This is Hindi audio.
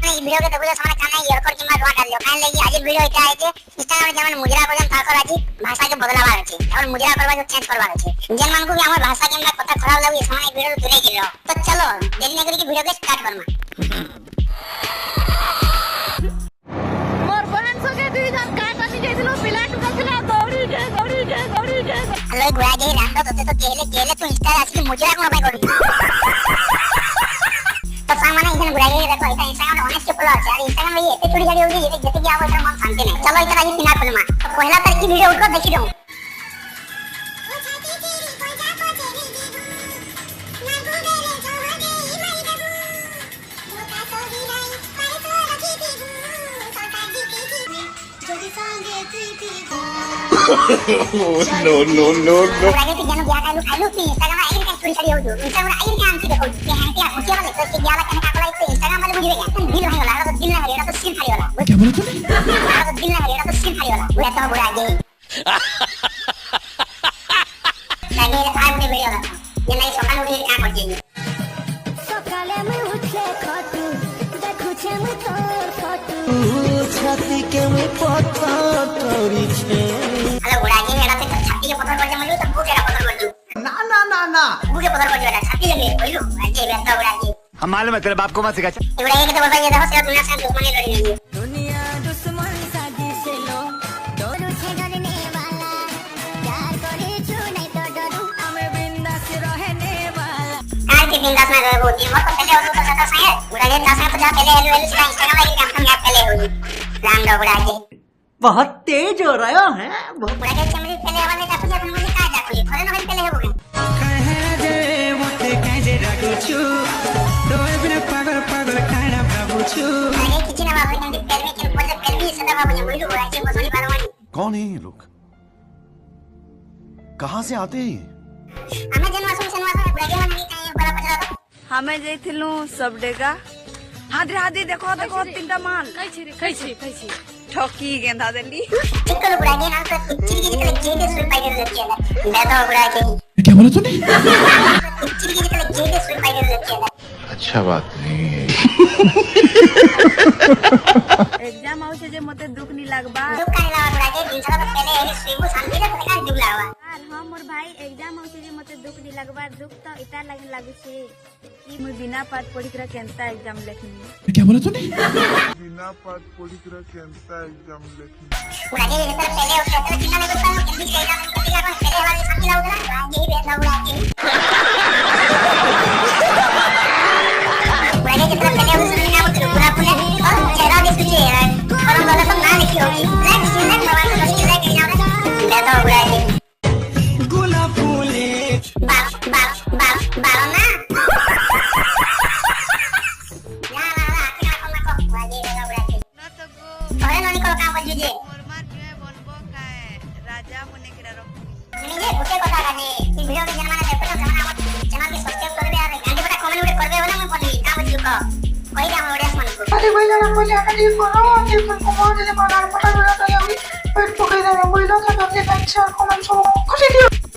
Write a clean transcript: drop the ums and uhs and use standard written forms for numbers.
तमे ई वीडियो के देखुला समय काना इयरकॉर्ड किमा दुआ डालियो कान लगी आज वीडियो इटा है जे इंस्टाग्राम जमन मुजरा करन ताकर आजी भाषा के बदलावा अछि और मुजरा करबा जो चेंज करबा अछि जन मान को भी हमर भाषा के हमरा कथा खराब लागै समय वीडियो तुले गेलो तो चलो देरी न करी के वीडियो के स्टार्ट करमा मोर बहन सके दुई जन काय करनी जइथिलो पिला टुकथिला दौड़ी जे हेलो गुआ जे रांदो तो केले तू इंस्टा आसी मुजरा कोन भाई करू तो सामने इधर गुआ जे देखो इधर इंस्टाग्राम ऑनेस्ट के फॉलो আছে আর इंस्टाग्राम में ये एते चोरी गाड़ी होगी ये जते की आवत मन शांति नहीं चलो इधर आज पिना खुलमा तो पहला तर की वीडियो उठो देखि दो no. गुआ जे जन गया खालू की इंस्टाग्राम आईडी का चोरी गाड़ी होगी इंस्टाग्राम आईडी का आंटी देखो के हैं क्या कुछ वाले तो के गया कने का कोला इंस्टाग्राम वाले बुझ गया दिल भाई वाला तो दिल ना हरिया तो सिर खाली वाला क्या बोला तूने तो दिल ना हरिया तो सिर खाली वाला बुआ तो गुआ जे लगे आज में वीडियो था ये नहीं सकाल उठी का कर जे सकाले में उठले खटू देखु छे मु तोर फटू छाती के में पत्ता तोरी छे हेलो गुआ जे एड़ा ते छाती के पत्थर कर जमलू तो बुके का पत्थर कर दू ना बुके पत्थर कर जला छाती लगे बोलू जे बेटा गुआ जे हम मालूम है तेरे बाप को मत सिखा गुआ जे के तो बताइए देखो सिर्फ दुनिया से दुश्मनी लड़ी नहीं दुनिया दुश्मन साजी से लो डरू छे डरने वाला प्यार करे छु नहीं तो डरू हमें बिंदास रहने वाला कार की बिंदास में रहे होती है मतलब पहले हो तो सता सही है गुआ जे तासा तो जा पहले एलू एलू से इंस्टाग्राम आईडी काम हम पहले होगी राम दो गुआ जे बहुत तेज हो रहा है गुआ जे चमड़ी पहले वाले का पूजा तुम मुझे का जा खुली थोड़े ना पहले हो गए कहे जे मोते काजे राखु छु तोय बिना पागल खाना भाबु छु अरे किसी ना बाबू ने पहले में के बोले पहले ही सदा बाबू ने बोलू गुआ जे बसोनी बारवानी कौन है ये लोग कहाँ से आते हैं हमें जनवासु गुआ जे मन नहीं कहीं बड़ा पचरा तो हमें जइथिलु सब डेगा हादी देखो तीनटा माल कैछि ठकी गेंदा देली चिकन गुआ जे ना तो चिड़ी की तरह जेडे सुई पाई दे रखी है मैं तो गुआ जे क्या बोला तूने चिड़ी की तरह जेडे सुई पाई दे रखी है अच्छा बात नहीं है एग्जाम आउछे जे मते दुख नी लागबा दुख काहे लावा गुआ जे दिन सारा पहले एही सुईबु शांति रे का दुख लावा यार हां मोर भाई एग्जाम आउछे जे मते दुख नी लागबा दुख तो इता लागु छे कि मुई बिना पाठ पढ़ी कर केनता एग्जाम लेखनी क्या बोला तूने बिना पाठ पढ़ी कर कैंसा एग्जाम लेखनी गुआ जे इधर पहले उठे तो चिन्ना नहीं गुस्सा हो किसी का एग्जाम कभी का पहले वाली शांति लाओ ना यही बैठा गुआ जे गुआ जे जितना पहले उस दिन ना उतरो पूरा पूरा और चेहरा देख लीजिए यार और हम बोला तो ना लिखी होगी लाइक कीजिए ना भगवान को लिखिए लाइक कीजिए बैठा गुआ जे गुलाब फूले बारो ना या आके मको गुआ जे गुआ जे न तो गो अरे ननी को काम बजू जे मोर मार जुए बनबो काए राजा मने किरा रखू ये गुटे কথা কানে এই ভিডিও কে জানা দেখো না জানা আমার চ্যানেল কে সাবস্ক্রাইব করবে আর ঘন্টি বাটা কমেন্ট করে করবে বলে আমি বলি কাম বজু কো কই দাম অডিয়েন্স মানকো अरे भाई ना बोले अरे करो कि तुमको बहुत ज्यादा मार पड़ा तो अभी पेट पकड़ देना बोलो तो अपने अच्छा कमेंट सब खुशी दियो